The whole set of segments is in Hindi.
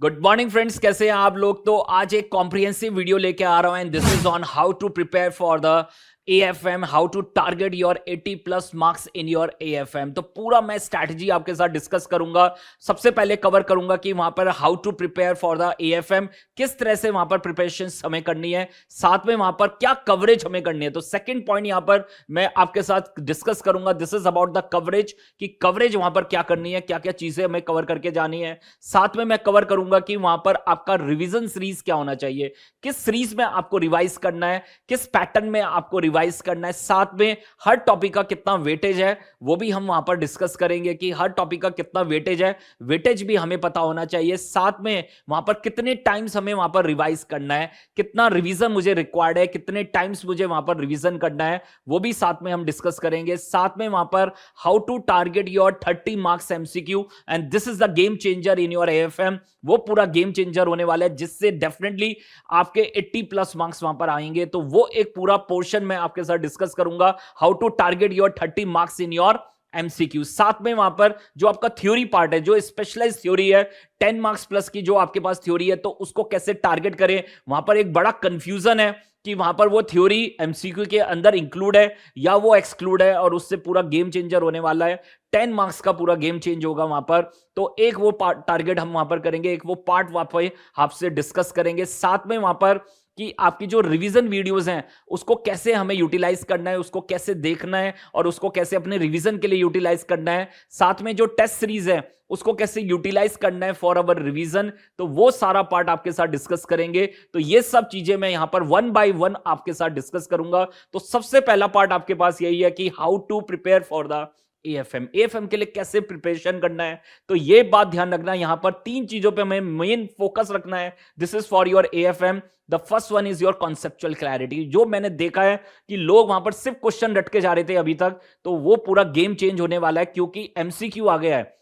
गुड मॉर्निंग फ्रेंड्स, कैसे हैं आप लोग। तो आज एक कॉम्प्रिहेंसिव वीडियो लेके आ रहा हूं and this is on how to prepare for the AFM, how to target your 80 plus marks in your AFM। तो पूरा मैं स्ट्रैटेजी आपके साथ डिस्कस करूंगा। सबसे पहले कवर करूंगा कि वहां पर how to prepare for the AFM, किस तरह से वहां पर प्रिपरेशन हमें करनी है, साथ में वहां पर क्या कवरेज हमें करनी है। तो सेकंड पॉइंट यहां पर मैं आपके साथ डिस्कस करूंगा, this is about the coverage, कि कवरेज वहां पर क्या करनी है, क्या क्या चीजें हमें कवर करके जानी है। साथ में मैं कवर करूंगा कि वहां पर आपका रिवीजन सीरीज क्या होना चाहिए, किस सीरीज में आपको रिवाइज करना है, किस पैटर्न में आपको रिवाइज करना है। साथ में हर टॉपिक का कितना वेटेज है वो भी हम वहां पर डिस्कस करेंगे कि हर टॉपिक का कितना वेटेज है, वेटेज भी हमें पता होना चाहिए। साथ में वहां पर कितने टाइम्स हमें वहां पर रिवाइज करना है, कितना रिवीजन मुझे रिक्वायर्ड है, कितने टाइम्स मुझे वहां पर रिवीजन करना है, वो भी साथ में हम डिस्कस करेंगे। साथ में वहां पर how to target your 30 marks MCQ and this is the game changer in your AFM। वो पूरा गेम चेंजर होने वाला है जिससे डेफिनेटली आपके 80 प्लस मार्क्स वहां पर आएंगे। तो वो एक पूरा पोर्शन मैं आपके साथ डिस्कस करूंगा, how to target your 30 marks in your MCQ। साथ में वहां पर जो आपका थ्योरी पार्ट है, जो स्पेशलाइज थ्योरी है 10 मार्क्स प्लस की जो आपके पास थ्योरी है, तो उसको कैसे टारगेट करें। वहां पर एक बड़ा कंफ्यूजन है कि वहां पर वो थ्योरी MCQ के अंदर इंक्लूड है या वो एक्सक्लूड है, और उससे पूरा गेम चेंजर होने वाला है। 10 मार्क्स का पूरा गेम चेंज होगा वहां पर। तो एक वो टारगेट हम वहां पर करेंगे, एक वो पार्ट वहां पर आपसे डिस्कस करेंगे। साथ में वहां पर कि आपकी जो रिवीजन वीडियोस हैं उसको कैसे हमें यूटिलाइज करना है, उसको कैसे देखना है और उसको कैसे अपने रिवीजन के लिए यूटिलाइज करना है। साथ में जो टेस्ट सीरीज है उसको कैसे यूटिलाइज करना है फॉर अवर रिवीजन, तो वो सारा पार्ट आपके साथ डिस्कस करेंगे। तो ये सब चीजें मैं यहां पर वन बाय वन आपके साथ डिस्कस करूंगा। तो सबसे पहला पार्ट आपके पास यही है कि how to prepare for the AFM के लिए कैसे प्रिपरेशन करना है। तो ये बात ध्यान रखना, यहां पर तीन चीजों पे हमें मेन फोकस रखना है। This is for your AFM। The first one is your conceptual clarity. जो मैंने देखा है कि लोग वहां पर सिर्फ क्वेश्चन रट के जा रहे थे अभी तक, तो वो पूरा गेम चेंज होने वाला है क्योंकि MCQ आ गया है।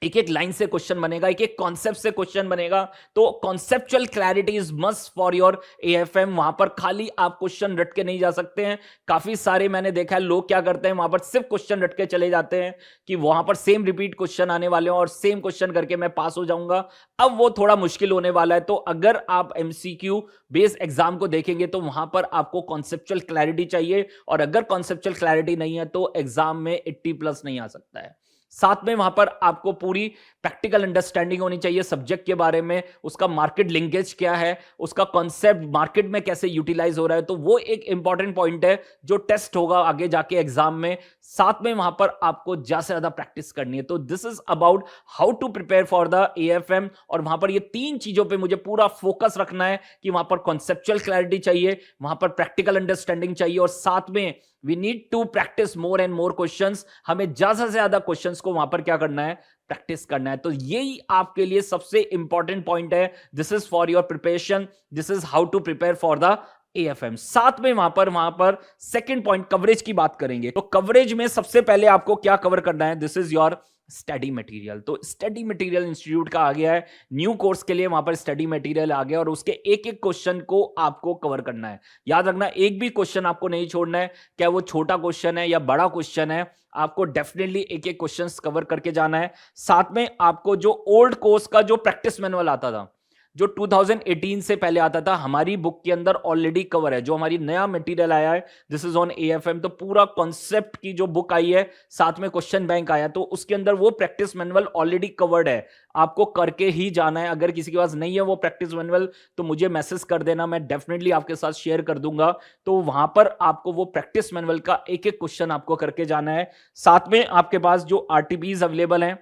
एक एक लाइन से क्वेश्चन बनेगा, एक एक कॉन्सेप्ट से क्वेश्चन बनेगा। तो conceptual clarity is must for your AFM। वहां पर खाली आप क्वेश्चन रट के नहीं जा सकते हैं। काफी सारे मैंने देखा है लोग क्या करते हैं, वहां पर सिर्फ क्वेश्चन रट के चले जाते हैं कि वहां पर सेम रिपीट क्वेश्चन आने वाले हैं और सेम क्वेश्चन करके मैं पास हो जाऊंगा। अब वो थोड़ा मुश्किल होने वाला है। तो अगर आप MCQ बेस्ड एग्जाम को देखेंगे तो वहां पर आपको कॉन्सेप्चुअल क्लैरिटी चाहिए, और अगर कॉन्सेप्चुअल क्लैरिटी नहीं है तो एग्जाम में 80 प्लस नहीं आ सकता है। साथ में वहां पर आपको पूरी प्रैक्टिकल अंडरस्टैंडिंग होनी चाहिए सब्जेक्ट के बारे में, उसका मार्केट लिंकेज क्या है, उसका कॉन्सेप्ट मार्केट में कैसे यूटिलाइज हो रहा है। तो वो एक इंपॉर्टेंट पॉइंट है जो टेस्ट होगा आगे जाके एग्जाम में। साथ में वहां पर आपको ज्यादा से ज्यादा प्रैक्टिस करनी है। तो this is about how to prepare for the AFM। और वहां पर ये तीन चीजों पर मुझे पूरा फोकस रखना है कि वहां पर कॉन्सेप्चुअल क्लैरिटी चाहिए, वहां पर प्रैक्टिकल अंडरस्टैंडिंग चाहिए, और साथ में we need to practice more and more questions. हमें ज्यादा से ज्यादा क्वेश्चंस को वहां पर क्या करना है, प्रैक्टिस करना है। तो यही आपके लिए सबसे इंपॉर्टेंट पॉइंट है। This is for your preparation, this is how to prepare for the AFM। साथ में वहां पर सेकंड पॉइंट कवरेज की बात करेंगे। तो कवरेज में सबसे पहले आपको क्या कवर करना है, this is your study material. तो स्टडी मटेरियल इंस्टीट्यूट का आ गया है न्यू कोर्स के लिए, वहां पर स्टडी मटेरियल आ गया और उसके एक एक क्वेश्चन को आपको कवर करना है। याद रखना, एक भी क्वेश्चन आपको नहीं छोड़ना है, क्या वो छोटा क्वेश्चन है या बड़ा क्वेश्चन है, आपको डेफिनेटली एक एक क्वेश्चन कवर करके जाना है। साथ में आपको जो ओल्ड कोर्स का जो प्रैक्टिस मैनुअल आता था, जो 2018 से पहले आता था, हमारी बुक के अंदर ऑलरेडी कवर है। जो हमारी नया मटेरियल आया है दिस इज ऑन AFM, तो पूरा कॉन्सेप्ट की जो बुक आई है, साथ में क्वेश्चन बैंक आया, तो उसके अंदर वो प्रैक्टिस मैनुअल ऑलरेडी कवर्ड है। आपको करके ही जाना है। अगर किसी के पास नहीं है वो प्रैक्टिस मैनुअल तो मुझे मैसेज कर देना, मैं डेफिनेटली आपके साथ शेयर कर दूंगा। तो वहां पर आपको वो प्रैक्टिस मैनुअल का एक एक क्वेश्चन आपको करके जाना है। साथ में आपके पास जो RTPs अवेलेबल हैं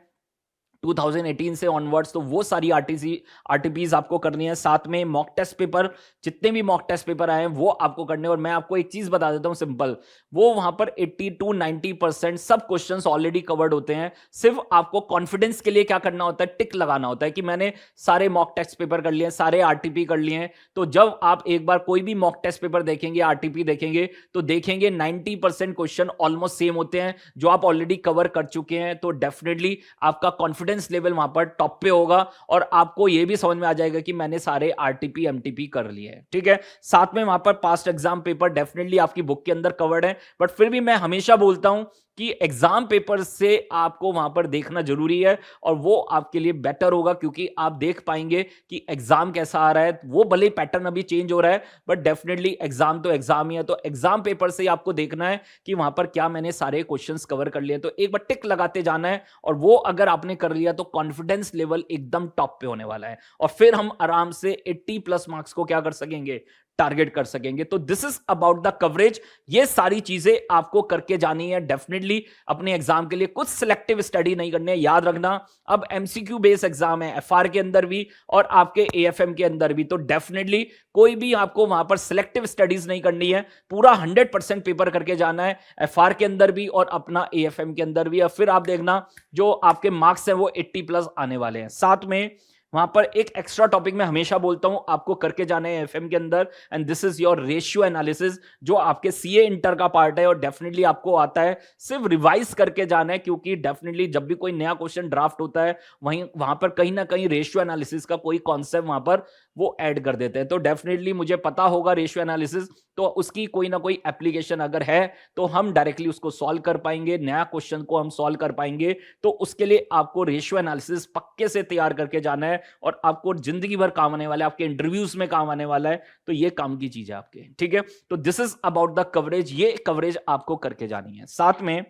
2018 से ऑनवर्ड्स, तो वो सारी RTPs आपको करनी है। साथ में मॉक टेस्ट पेपर, जितने भी मॉक टेस्ट पेपर आए हैं वो आपको करने हैं। और मैं आपको एक चीज बता देता हूं सिंपल, वो वहां पर 80 to 90% सब क्वेश्चंस ऑलरेडी कवर्ड होते हैं। सिर्फ आपको कॉन्फिडेंस के लिए क्या करना होता है, टिक लगाना होता है कि मैंने सारे मॉक टेस्ट पेपर कर लिए हैं, सारे RTP कर लिए हैं। तो जब आप एक बार कोई भी मॉक टेस्ट पेपर देखेंगे, RTP देखेंगे, तो देखेंगे 90% क्वेश्चन ऑलमोस्ट सेम होते हैं जो आप ऑलरेडी कवर कर चुके हैं। तो डेफिनेटली आपका कॉन्फिडेंस कॉन्फिडेंस लेवल वहां पर टॉप पे होगा और आपको यह भी समझ में आ जाएगा कि मैंने सारे आरटीपी एमटीपी कर लिए हैं, ठीक है। साथ में वहां पर पास्ट एग्जाम पेपर डेफिनेटली आपकी बुक के अंदर कवर्ड है, बट फिर भी मैं हमेशा बोलता हूं कि एग्जाम पेपर से आपको वहां पर देखना जरूरी है और वो आपके लिए बेटर होगा, क्योंकि आप देख पाएंगे कि एग्जाम कैसा आ रहा है। वो भले पैटर्न अभी चेंज हो रहा है, बट डेफिनेटली एग्जाम तो एग्जाम ही है। तो एग्जाम पेपर से आपको देखना है कि वहां पर क्या मैंने सारे क्वेश्चंस कवर कर लिए, तो एक बार टिक लगाते जाना है और वो अगर आपने कर लिया तो कॉन्फिडेंस लेवल एकदम टॉप पे होने वाला है और फिर हम आराम से 80 प्लस मार्क्स को क्या कर सकेंगे, टारगेट कर सकेंगे। तो this is about the coverage. ये सारी चीजें आपको करके जानी है डेफिनेटली अपने एग्जाम के लिए। कुछ सिलेक्टिव स्टडी नहीं करनी है, याद रखना अब एमसीक्यू बेस्ड एग्जाम है एफआर के अंदर भी और आपके एएफएम के अंदर भी, तो डेफिनेटली कोई भी आपको वहां पर सिलेक्टिव स्टडीज नहीं करनी है, पूरा 100% पेपर करके जाना है एफआर के अंदर भी और अपना एएफएम के अंदर भी। और फिर आप देखना जो आपके मार्क्स हैं वो 80 प्लस आने वाले हैं। साथ में वहां पर एक एक्स्ट्रा टॉपिक मैं हमेशा बोलता हूं आपको करके जाना है एफएम के अंदर, and this is your ratio analysis, जो आपके सीए इंटर का पार्ट है और डेफिनेटली आपको आता है। सिर्फ रिवाइज करके जाना है, क्योंकि डेफिनेटली जब भी कोई नया क्वेश्चन ड्राफ्ट होता है वहां पर कहीं ना कहीं रेशियो एनालिसिस का कोई कॉन्सेप्ट वहां पर वो ऐड कर देते हैं। तो डेफिनेटली मुझे पता होगा रेशियो एनालिसिस, तो उसकी कोई ना कोई एप्लीकेशन अगर है तो हम डायरेक्टली उसको सॉल्व कर पाएंगे, नया क्वेश्चन को हम सॉल्व कर पाएंगे। तो उसके लिए आपको रेशियो एनालिसिस पक्के से तैयार करके जाना है और आपको जिंदगी भर काम आने वाला है, आपके इंटरव्यूज में काम आने वाला है। तो ये काम की चीज है आपके, ठीक है। तो this is about the coverage, ये कवरेज आपको करके जानी है। साथ में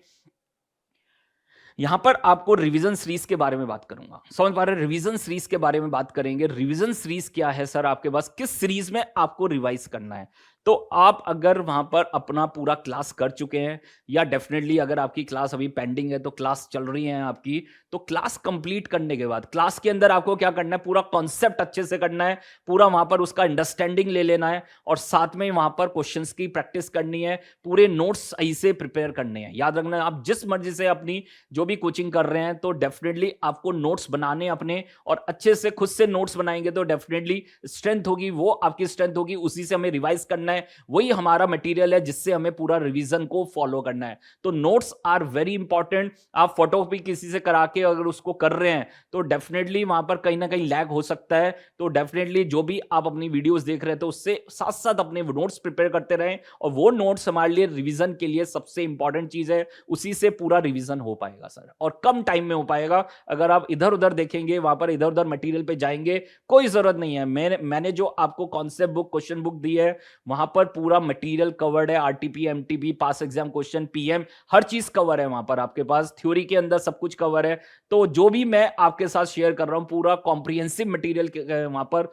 यहां पर आपको रिवीजन सीरीज के बारे में बात करूंगा। समझ पा रहे हैं, रिवीजन सीरीज के बारे में बात करेंगे। रिवीजन सीरीज क्या है सर आपके पास, किस सीरीज में आपको रिवाइज करना है। तो आप अगर वहां पर अपना पूरा क्लास कर चुके हैं या डेफिनेटली अगर आपकी क्लास अभी पेंडिंग है तो क्लास चल रही है आपकी, तो क्लास कंप्लीट करने के बाद क्लास के अंदर आपको क्या करना है, पूरा कॉन्सेप्ट अच्छे से करना है, पूरा वहां पर उसका अंडरस्टैंडिंग ले लेना है और साथ में वहां पर क्वेश्चंस की प्रैक्टिस करनी है, पूरे नोट्स सही से प्रिपेयर करने हैं। याद रखना आप जिस मर्जी से अपनी जो भी कोचिंग कर रहे हैं तो डेफिनेटली आपको नोट्स बनाने अपने, और अच्छे से खुद से नोट्स बनाएंगे तो डेफिनेटली स्ट्रेंथ होगी, वो आपकी स्ट्रेंथ होगी, उसी से हमें रिवाइज करना है। वही हमारा मटेरियल है जिससे हमें पूरा रिवीजन को फॉलो करना है। तो नोट्स आर वेरी इंपॉर्टेंट। आप फोटोकॉपी किसी से करा के अगर उसको कर रहे हैं तो डेफिनेटली वहां पर कहीं ना कहीं लैग हो सकता है। तो डेफिनेटली जो भी आप अपनी वीडियोस देख रहे हैं तो उससे साथ साथ अपने नोट्स प्रिपेयर करते रहें, और वो नोट्स हमारे लिए रिवीजन के लिए सबसे इंपॉर्टेंट चीज है, उसी से पूरा रिवीजन हो पाएगा सर, और कम टाइम में हो पाएगा। अगर आप इधर उधर देखेंगे, वहां पर इधर उधर मटेरियल पे जाएंगे, कोई जरूरत नहीं है। मैंने जो आपको कॉन्सेप्ट बुक, क्वेश्चन बुक दी है, वहां पर पूरा मटेरियल कवर्ड है, आरटीपी, एमटीपी, पास एग्जाम क्वेश्चन, पीएम, हर चीज कवर है वहां पर आपके पास, थ्योरी के अंदर सब कुछ कवर है। तो जो भी मैं आपके साथ शेयर कर रहा हूं पूरा कॉम्प्रिहेंसिव मटेरियल वहां पर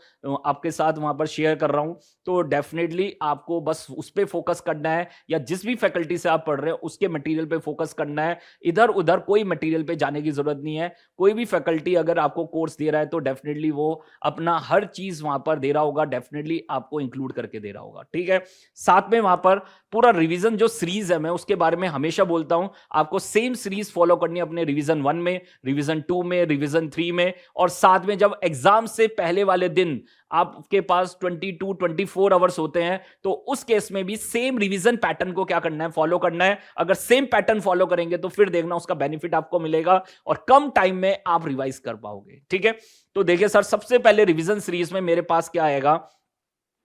आपके साथ वहां पर शेयर कर रहा हूं। तो डेफिनेटली आपको बस उस पर फोकस करना है, या जिस भी फैकल्टी से आप पढ़ रहे हो उसके मटेरियल पे फोकस करना है। इधर उधर कोई मटेरियल पे जाने की जरूरत नहीं है। कोई भी फैकल्टी अगर आपको कोर्स दे रहा है तो डेफिनेटली वो अपना हर चीज वहां पर दे रहा होगा, डेफिनेटली आपको इंक्लूड करके दे रहा होगा, ठीक है। साथ में वहां पर पूरा रिवीजन जो सीरीज है, मैं उसके बारे में हमेशा बोलता हूं आपको सेम सीरीज फॉलो करनी है अपने रिवीजन 1 में, रिवीजन 2 में, रिवीजन 3 में, और साथ में जब एग्जाम से पहले वाले दिन आपके पास 22-24 आवर्स होते हैं तो उस केस में भी सेम रिवीजन पैटर्न को क्या करना है, फॉलो करना है। अगर सेम पैटर्न फॉलो करेंगे तो फिर देखना उसका बेनिफिट आपको मिलेगा और कम टाइम में आप रिवाइज कर पाओगे, ठीक है। तो देखिए सर, सबसे पहले रिवीजन सीरीज में मेरे पास क्या आएगा,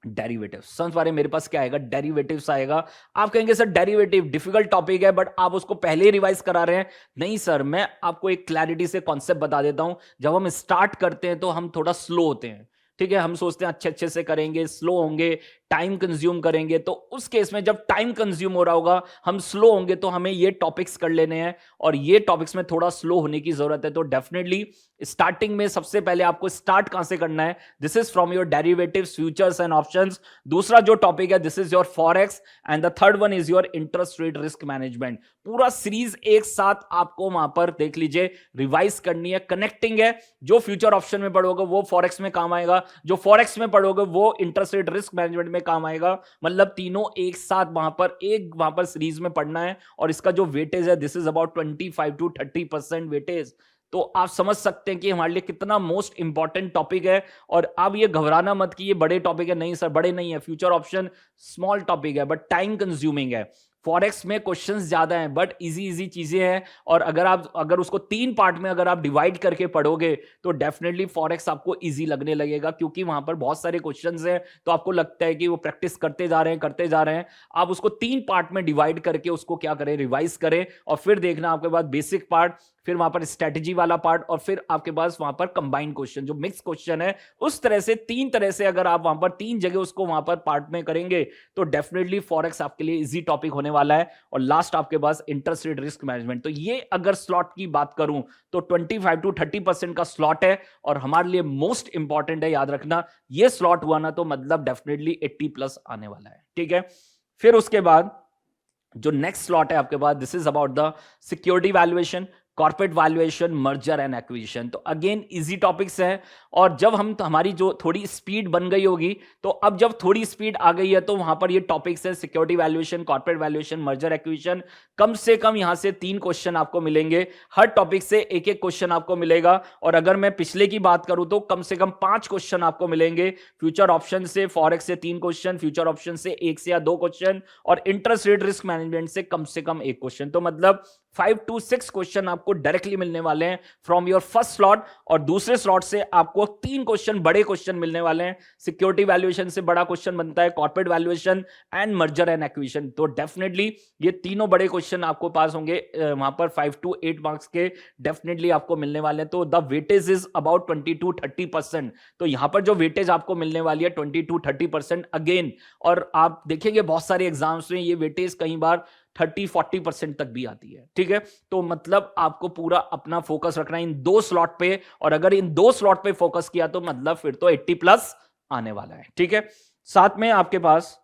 डेरिवेटिव्स। समझ पा रहे हैं, मेरे पास क्या आएगा, डेरिवेटिव्स आएगा। आप कहेंगे सर डेरिवेटिव डिफिकल्ट टॉपिक है बट आप उसको पहले ही रिवाइज करा रहे हैं। नहीं सर, मैं आपको एक क्लैरिटी से कॉन्सेप्ट बता देता हूं। जब हम स्टार्ट करते हैं तो हम थोड़ा स्लो होते हैं, ठीक है। हम सोचते हैं अच्छे अच्छे से करेंगे, स्लो होंगे, टाइम कंज्यूम करेंगे। तो उस केस में जब टाइम कंज्यूम हो रहा होगा, हम स्लो होंगे, तो हमें ये टॉपिक्स कर लेने हैं और ये टॉपिक्स में थोड़ा स्लो होने की जरूरत है। तो डेफिनेटली स्टार्टिंग में सबसे पहले आपको स्टार्ट कहां से करना है, this is from your derivatives, futures and options. दूसरा जो टॉपिक है this is your forex, and the third one is your interest rate risk management. पूरा सीरीज एक साथ आपको वहां पर देख लीजिए, रिवाइज करनी है, कनेक्टिंग है। जो फ्यूचर ऑप्शन में पढ़ोगे वो फॉरेक्स में काम आएगा, जो फॉरेक्स में पढ़ोगे वो इंटरेस्ट रेट रिस्क मैनेजमेंट में काम आएगा। मतलब तीनों एक साथ वहां पर सीरीज में पढ़ना है, और इसका जो वेटेज है दिस इज अबाउट 25-30% वेटेज। तो आप समझ सकते हैं कि हमारे लिए कितना मोस्ट इंपॉर्टेंट टॉपिक है। और अब ये घबराना मत कि ये बड़े टॉपिक है, नहीं सर बड़े नहीं है। फ्यूचर ऑप्शन स्मॉल टॉपिक है बट टाइम कंज्यूमिंग है। फॉरेक्स में क्वेश्चंस ज्यादा हैं बट इजी इजी चीजें हैं, और अगर उसको 3 पार्ट में अगर आप डिवाइड करके पढ़ोगे तो डेफिनेटली फॉरेक्स आपको इजी लगने लगेगा, क्योंकि वहां पर बहुत सारे क्वेश्चंस हैं। तो आपको लगता है कि वो प्रैक्टिस करते जा रहे हैं। आप उसको 3 पार्ट में डिवाइड करके उसको क्या करें, रिवाइज करें, और फिर देखना आपके पास बेसिक पार्ट, फिर वहां पर स्ट्रेटेजी वाला पार्ट, और फिर आपके पास वहां पर कंबाइंड क्वेश्चन जो मिक्स क्वेश्चन है। उस तरह से 3 तरह से अगर आप वहां पर 3 जगह उसको वहां पर पार्ट में करेंगे तो डेफिनेटली फॉरेक्स आपके लिए इजी टॉपिक होने वाला है। और लास्ट आपके पास इंटरेस्ट रेट रिस्क मैनेजमेंट। तो ये अगर स्लॉट की बात करूं तो 25 to 30% का स्लॉट है, और हमारे लिए मोस्ट इंपॉर्टेंट है, याद रखना। ये स्लॉट हुआ ना तो मतलब डेफिनेटली 80+ आने वाला है, ठीक है। फिर उसके बाद जो नेक्स्ट स्लॉट है आपके पास, this is about the security valuation, corporate valuation, merger and acquisition. तो अगेन इजी टॉपिक्स हैं, और जब हमारी जो थोड़ी स्पीड बन गई होगी, तो अब जब थोड़ी स्पीड आ गई है तो वहां पर ये टॉपिक्स है security valuation, corporate valuation, merger acquisition. कम से कम यहां से 3 क्वेश्चन आपको मिलेंगे, हर टॉपिक से एक एक क्वेश्चन आपको मिलेगा। और अगर मैं पिछले की बात करूं तो कम से कम 5 क्वेश्चन आपको मिलेंगे। फ्यूचर ऑप्शन से, फॉरेक्स से 3 क्वेश्चन, फ्यूचर ऑप्शन से 1 से या 2 क्वेश्चन, और इंटरेस्ट रेट रिस्क मैनेजमेंट से कम 1 क्वेश्चन। तो मतलब 5 to 6 क्वेश्चन आपको डायरेक्टली मिलने वाले हैं फ्रॉम योर फर्स्ट स्लॉट, और दूसरे स्लॉट से आपको 3 क्वेश्चन, बड़े क्वेश्चन मिलने वाले हैं। सिक्योरिटी वैल्यूएशन से बड़ा क्वेश्चन बनता है, corporate valuation and merger and acquisition. तो डेफिनेटली ये तीनों बड़े क्वेश्चन आपको पास होंगे वहां पर 5 to 8 मार्क्स के डेफिनेटली आपको मिलने वाले हैं। तो the weightage is about 20 to 30%। तो यहां पर जो वेटेज आपको मिलने वाली है 20 to 30% अगेन, और आप देखेंगे बहुत सारे एग्जाम्स में ये वेटेज कई बार 30-40% तक भी आती है, ठीक है। तो मतलब आपको पूरा अपना फोकस रखना है इन 2 स्लॉट पे, और अगर इन 2 स्लॉट पे फोकस किया तो मतलब फिर तो 80+ आने वाला है, ठीक है। साथ में आपके पास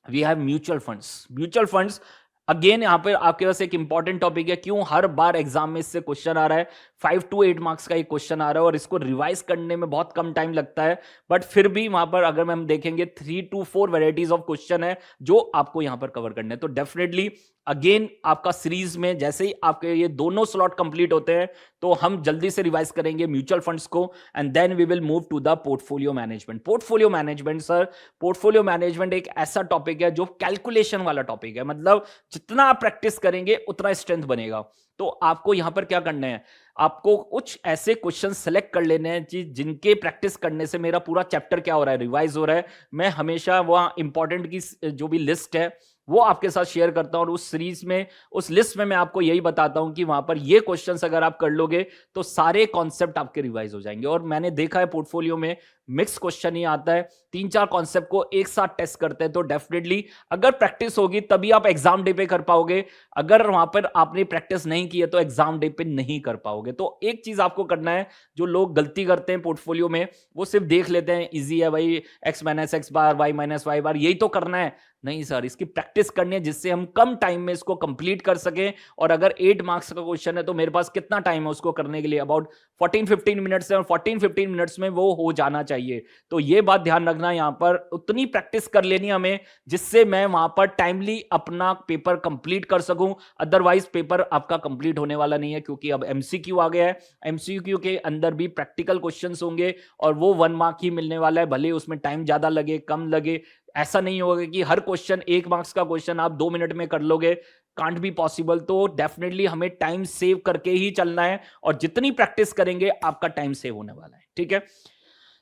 we have mutual funds. Again यहां पर आपके पास एक इंपॉर्टेंट टॉपिक है, क्यों हर बार एग्जाम में इससे क्वेश्चन आ रहा है। 5 to 8 मार्क्स का एक क्वेश्चन आ रहा है, और इसको रिवाइज करने में बहुत कम टाइम लगता है, बट फिर भी वहां पर अगर हम देखेंगे 3 to 4 वेराइटीज ऑफ क्वेश्चन है जो आपको यहां पर कवर करने हैं। तो डेफिनेटली अगेन आपका सीरीज में जैसे ही आपके ये दोनों स्लॉट कंप्लीट होते हैं तो हम जल्दी से रिवाइज करेंगे म्यूचुअल फंड्स को, and then we will move to the portfolio management. Portfolio management sir, portfolio management एक ऐसा टॉपिक है जो कैलकुलेशन वाला टॉपिक है, मतलब जितना आप प्रैक्टिस करेंगे उतना स्ट्रेंथ बनेगा। तो आपको यहां पर क्या करना है, आपको कुछ ऐसे क्वेश्चन सेलेक्ट कर लेने हैं जिनके प्रैक्टिस करने से मेरा पूरा चैप्टर क्या हो रहा है, रिवाइज हो रहा है। मैं हमेशा वहां इंपॉर्टेंट की जो भी लिस्ट है वो आपके साथ शेयर करता हूं, और उस सीरीज में, उस लिस्ट में मैं आपको यही बताता हूं कि वहां पर ये क्वेश्चंस अगर आप कर लोगे तो सारे कॉन्सेप्ट आपके रिवाइज हो जाएंगे। और मैंने देखा है पोर्टफोलियो में मिक्स क्वेश्चन ही आता है, 3-4 कॉन्सेप्ट को एक साथ टेस्ट करते हैं। तो डेफिनेटली अगर प्रैक्टिस होगी तभी आप एग्जाम डे पे कर पाओगे, अगर वहां पर आपने प्रैक्टिस नहीं की है तो एग्जाम डे पे नहीं कर पाओगे। तो एक चीज आपको करना है, जो लोग गलती करते हैं पोर्टफोलियो में, वो सिर्फ देख लेते हैं इजी है भाई, x - x बार, y - y बार, यही तो करना है। नहीं सर, इसकी प्रैक्टिस करनी है जिससे हम कम टाइम में इसको कंप्लीट कर सकें। और अगर 8 मार्क्स का क्वेश्चन है तो मेरे पास कितना टाइम है उसको करने के लिए, अबाउट 14-15 मिनट्स है, और 14-15 मिनट्स में वो हो जाना चाहिए। तो ये बात ध्यान रखना, यहां पर उतनी प्रैक्टिस कर लेनी हमें जिससे मैं वहां पर टाइमली अपना पेपर कंप्लीट कर सकूं। अदरवाइज पेपर आपका कंप्लीट होने वाला नहीं है, क्योंकि अब एमसीक्यू आ गया है। एमसीक्यू के अंदर भी प्रैक्टिकल क्वेश्चंस होंगे, और वो 1 मार्क ही मिलने वाला है, भले उसमें टाइम ज्यादा लगे कम लगे। ऐसा नहीं होगा कि हर क्वेश्चन 1 मार्क्स का क्वेश्चन आप 2 मिनट में कर लोगे, कांट बी पॉसिबल। तो डेफिनेटली हमें टाइम सेव करके ही चलना है, और जितनी प्रैक्टिस करेंगे आपका टाइम सेव होने वाला है, ठीक है।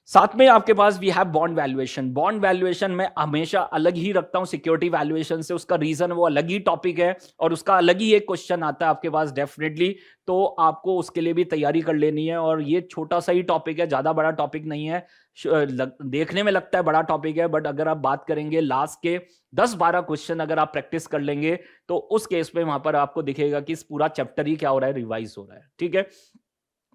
साथ में आपके पास we have bond valuation. Bond valuation मैं हमेशा अलग ही रखता हूं सिक्योरिटी वैल्यूएशन से, उसका रीजन वो अलग ही टॉपिक है, और उसका अलग ही एक क्वेश्चन आता है आपके पास डेफिनेटली। तो आपको उसके लिए भी तैयारी कर लेनी है, और ये छोटा सा ही टॉपिक है, ज्यादा बड़ा टॉपिक नहीं है। देखने में लगता है बड़ा टॉपिक है, बट अगर आप बात करेंगे लास्ट के 10-12 क्वेश्चन अगर आप प्रैक्टिस कर लेंगे तो उस केस में वहां पर आपको दिखेगा कि इस पूरा चैप्टर ही क्या हो रहा है, रिवाइज हो रहा है, ठीक है।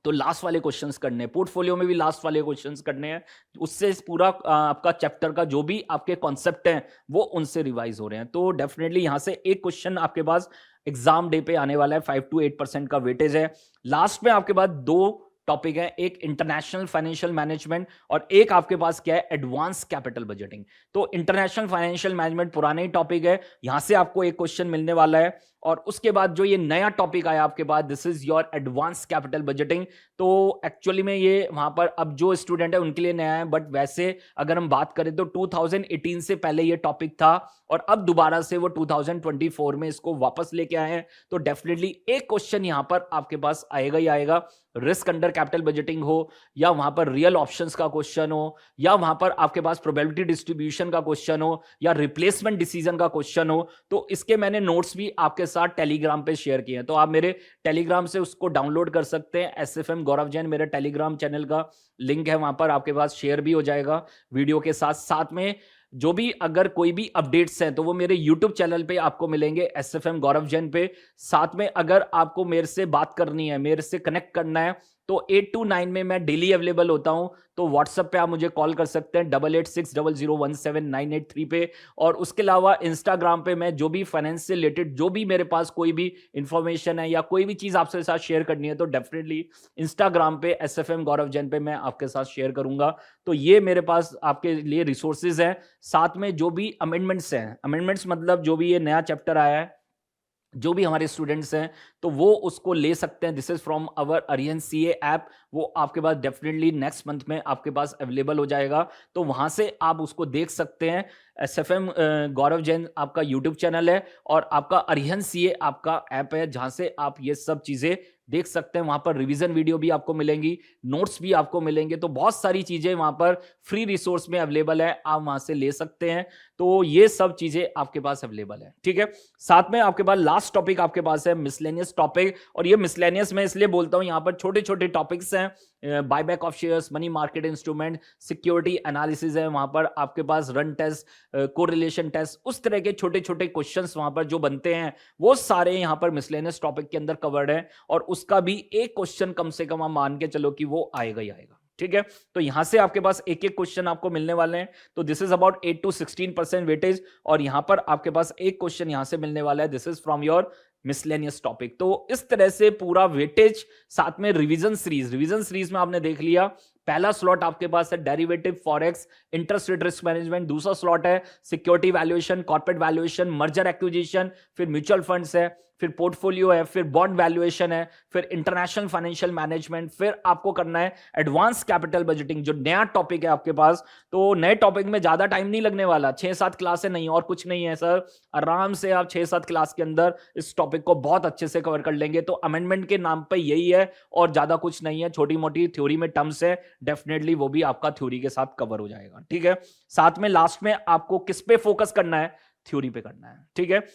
तो लास्ट वाले क्वेश्चंस करने हैं, पोर्टफोलियो में भी लास्ट वाले क्वेश्चंस करने हैं, उससे इस पूरा आपका चैप्टर का जो भी आपके कॉन्सेप्ट हैं वो उनसे रिवाइज हो रहे हैं। तो डेफिनेटली यहां से एक क्वेश्चन आपके पास एग्जाम डे पे आने वाला है, 5 to 8% का वेटेज है। लास्ट में आपके पास 2 टॉपिक है, एक इंटरनेशनल फाइनेंशियल मैनेजमेंट, और एक आपके पास क्या है, एडवांस कैपिटल बजटिंग। तो इंटरनेशनल फाइनेंशियल मैनेजमेंट पुराने ही टॉपिक है, यहां से आपको एक क्वेश्चन मिलने वाला है। और उसके बाद जो ये नया टॉपिक आया आपके पास, this is your advance capital budgeting. तो एक्चुअली में ये वहां पर अब जो स्टूडेंट है उनके लिए नया है, बट वैसे अगर हम बात करें तो 2018 से पहले ये टॉपिक था और अब दोबारा से वो 2024 में इसको वापस लेके आए हैं। तो डेफिनेटली एक क्वेश्चन यहां पर आपके पास आएगा ही आएगा, रिस्क अंडर कैपिटल बजटिंग हो या वहां पर रियल ऑप्शंस का क्वेश्चन हो या वहां पर आपके पास प्रोबेबिलिटी डिस्ट्रीब्यूशन का क्वेश्चन हो या रिप्लेसमेंट डिसीजन का क्वेश्चन हो, तो इसके मैंने नोट्स भी आपके साथ टेलीग्राम पे शेयर किए हैं। तो आप मेरे टेलीग्राम से उसको डाउनलोड कर सकते हैं। SFM गौरव जैन मेरे टेलीग्राम चैनल का लिंक है, वहां पर आपके पास शेयर भी हो जाएगा वीडियो के साथ साथ में। जो भी अगर कोई भी अपडेट्स हैं तो वो मेरे YouTube चैनल पे आपको मिलेंगे, SFM गौरव जैन पे। साथ में अगर आपको मेरे से बात करनी है, मेरे से कनेक्ट करना है, तो 8 to 9 में मैं डेली अवेलेबल होता हूं। तो व्हाट्सएप पे आप मुझे कॉल कर सकते हैं 8860017983 पे। और उसके अलावा इंस्टाग्राम पे मैं जो भी फाइनेंस से रिलेटेड जो भी मेरे पास कोई भी इंफॉर्मेशन है या कोई भी चीज आपसे साथ शेयर करनी है तो डेफिनेटली इंस्टाग्राम पे SFM गौरव जैन पे मैं आपके साथ शेयर करूंगा। तो ये मेरे पास आपके लिए रिसोर्सेज हैं। साथ में जो भी अमेंडमेंट्स हैं, अमेंडमेंट्स मतलब जो भी ये नया चैप्टर आया है, जो भी हमारे स्टूडेंट्स हैं तो वो उसको ले सकते हैं। This is from our Arihant CA app, वो आपके पास डेफिनेटली नेक्स्ट मंथ में आपके पास अवेलेबल हो जाएगा, तो वहां से आप उसको देख सकते हैं। SFM गौरव जैन आपका यूट्यूब चैनल है और आपका अरिहंत CA आपका ऐप है, जहां से आप ये सब चीजें देख सकते हैं। वहां पर रिवीजन वीडियो भी आपको मिलेंगी, नोट्स भी आपको मिलेंगे, तो बहुत सारी चीजें वहां पर फ्री रिसोर्स में अवेलेबल है, आप वहां से ले सकते हैं। तो ये सब चीजें आपके पास अवेलेबल है, ठीक है। साथ में आपके पास लास्ट टॉपिक आपके पास है मिसलेनियस टॉपिक, और ये मिसलेनियस मैं इसलिए बोलता हूं, यहां पर छोटे छोटे टॉपिक्स हैं, buyback of shares, money market instrument, security analysis है, वहां पर आपके पास रन टेस्ट, कोरिलेशन टेस्ट, उस तरह के छोटे छोटे क्वेश्चंस वहां पर जो बनते हैं वो सारे यहां पर मिसलेनियस टॉपिक के अंदर कवर्ड है। और उसका भी एक क्वेश्चन कम से कम आप मान के चलो कि वो आएगा ही आएगा, ठीक है। तो यहां से आपके पास एक एक क्वेश्चन आपको मिलने वाले हैं। तो this is about 8 to 16% weightage, और यहां पर आपके पास एक क्वेश्चन यहां से मिलने वाला है, this is from your miscellaneous topic. तो इस तरह से पूरा वेटेज, साथ में रिवीजन सीरीज में आपने देख लिया। पहला स्लॉट आपके पास है derivative, forex, interest rate risk management. दूसरा स्लॉट है security valuation, corporate valuation, merger acquisition, फिर म्यूचुअल फंड्स है, फिर पोर्टफोलियो है, फिर बॉन्ड वैल्यूएशन है, फिर इंटरनेशनल फाइनेंशियल मैनेजमेंट, फिर आपको करना है एडवांस कैपिटल बजटिंग, जो नया टॉपिक है आपके पास। तो नए टॉपिक में ज्यादा टाइम नहीं लगने वाला, 6-7 क्लासें नहीं और कुछ नहीं है सर, आराम से आप 6-7 क्लास के अंदर इस टॉपिक को बहुत अच्छे से कवर कर लेंगे। तो अमेंडमेंट के नाम पे यही है और ज्यादा कुछ नहीं है, छोटी मोटी थ्योरी में टर्म्स है, डेफिनेटली वो भी आपका थ्योरी के साथ कवर हो जाएगा, ठीक है। साथ में लास्ट में आपको किस पे फोकस करना है, थ्योरी पे करना है, ठीक है।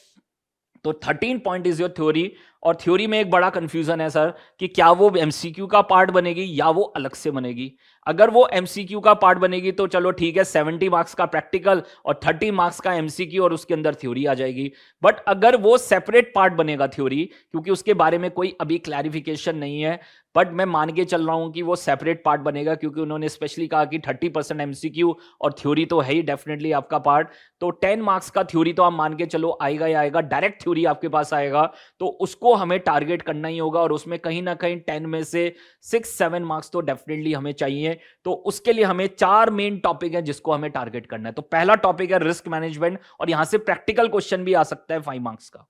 तो 13 पॉइंट इज योर थ्योरी, और थ्योरी में एक बड़ा कंफ्यूजन है सर कि क्या वो MCQ का पार्ट बनेगी या वो अलग से बनेगी। अगर वो MCQ का पार्ट बनेगी तो चलो ठीक है, 70 मार्क्स का प्रैक्टिकल और 30 मार्क्स का MCQ और उसके अंदर थ्योरी आ जाएगी। बट अगर वो सेपरेट पार्ट बनेगा थ्योरी, क्योंकि उसके बारे में कोई अभी क्लैरिफिकेशन नहीं है, बट मैं मान के चल रहा हूं कि वो सेपरेट पार्ट बनेगा, क्योंकि उन्होंने स्पेशली कहा कि 30% MCQ और थ्योरी तो है ही डेफिनेटली आपका पार्ट। तो 10 मार्क्स का थ्योरी तो आप मान के चलो आएगा ही आएगा, डायरेक्ट थ्योरी आपके पास आएगा, तो उसको हमें टारगेट करना ही होगा, और उसमें कहीं ना कहीं 10 में से 6-7 मार्क्स तो डेफिनेटली हमें चाहिए। तो उसके लिए हमें 4 मेन टॉपिक है जिसको हमें टारगेट करना है। तो पहला टॉपिक है रिस्क मैनेजमेंट, और यहां से प्रैक्टिकल क्वेश्चन भी आ सकता है 5 मार्क्स का।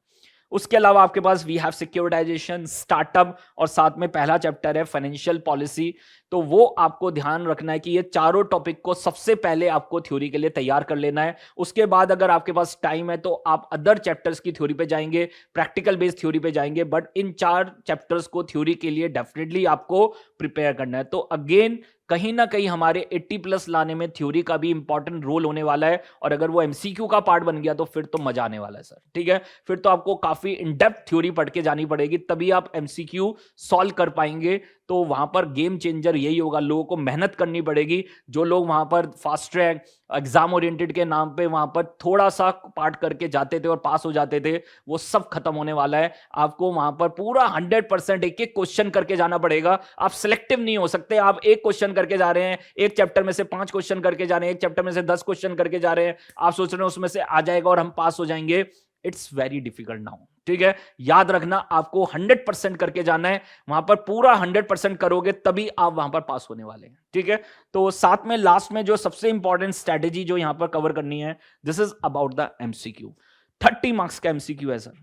उसके अलावा आपके पास वी हैव सिक्योरिटाइजेशन, स्टार्टअप, और साथ में पहला चैप्टर है फाइनेंशियल पॉलिसी। तो वो आपको ध्यान रखना है कि ये चारों टॉपिक को सबसे पहले आपको थ्योरी के लिए तैयार कर लेना है। उसके बाद अगर आपके पास टाइम है तो आप अदर चैप्टर्स की थ्योरी पे जाएंगे, प्रैक्टिकल बेस्ड थ्योरी पे जाएंगे, बट इन 4 चैप्टर्स को थ्योरी के लिए डेफिनेटली आपको प्रिपेयर करना है। तो अगेन कहीं ना कहीं हमारे 80+ लाने में थ्योरी का भी इंपॉर्टेंट रोल होने वाला है, और अगर वो MCQ का पार्ट बन गया तो फिर तो मजा आने वाला है सर, ठीक है। फिर तो आपको काफी इन डेप्थ थ्योरी पढ़ के जानी पड़ेगी, तभी आप MCQ सॉल्व कर पाएंगे। तो वहां पर गेम चेंजर यही होगा, लोगों को मेहनत करनी पड़ेगी। जो लोग वहां पर फास्ट ट्रैक एग्जाम ओरिएंटेड के नाम पे वहां पर थोड़ा सा पार्ट करके जाते थे और पास हो जाते थे, वो सब खत्म होने वाला है। आपको वहां पर पूरा 100% एक एक क्वेश्चन करके जाना पड़ेगा। आप सिलेक्टिव नहीं हो सकते, आप एक क्वेश्चन करके जा रहे हैं, एक चैप्टर में से 5 क्वेश्चन करके जा रहे हैं, एक चैप्टर में से 10 क्वेश्चन करके जा रहे हैं, आप सोच रहे हैं उसमें से आ जाएगा और हम पास हो जाएंगे। इट्स वेरी डिफिकल्ट नाउ, ठीक है। याद रखना, आपको 100% करके जाना है, वहां पर पूरा 100% करोगे तभी आप वहां पर पास होने वाले हैं, ठीक है। तो साथ में लास्ट में जो सबसे इंपॉर्टेंट स्ट्रेटेजी जो यहां पर कवर करनी है, this is about the MCQ। 30 marks का MCQ है sir,